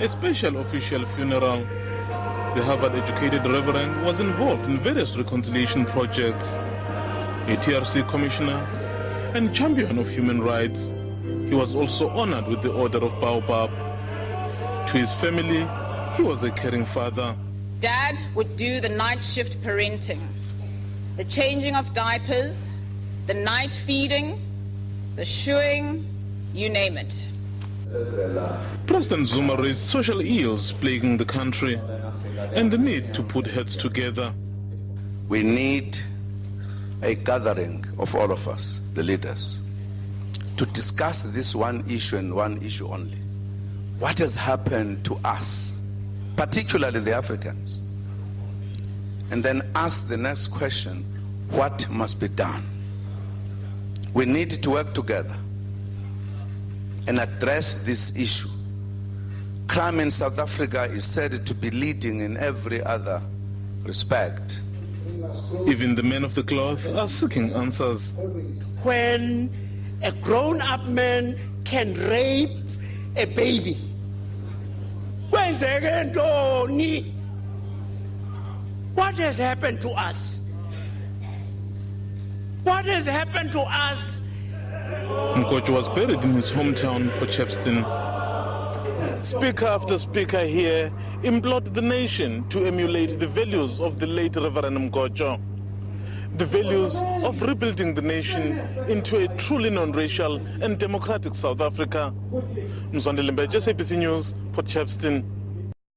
a special official funeral. The Harvard-educated Reverend was involved in various reconciliation projects, a TRC commissioner and champion of human rights. He was also honored with the Order of Baobab. To his family, he was a caring father. Dad would do the night shift parenting, the changing of diapers, the night feeding, the shoeing, you name it. President Zuma raised social ills plaguing the country and the need to put heads together. We need a gathering of all of us, the leaders, to discuss this one issue and one issue only. What has happened to us, particularly the Africans? And then ask the next question, what must be done? We need to work together and address this issue. Crime in South Africa is said to be leading in every other respect. Even the men of the cloth are seeking answers. When a grown-up man can rape a baby, what has happened to us? What has happened to us? Mkojo was buried in his hometown, Potchefstroom. Speaker after speaker here implored the nation to emulate the values of the late Reverend Mkojo. The values of rebuilding the nation into a truly non-racial and democratic South Africa. Mzwandile Mbeje, SABC News, Potchefstroom.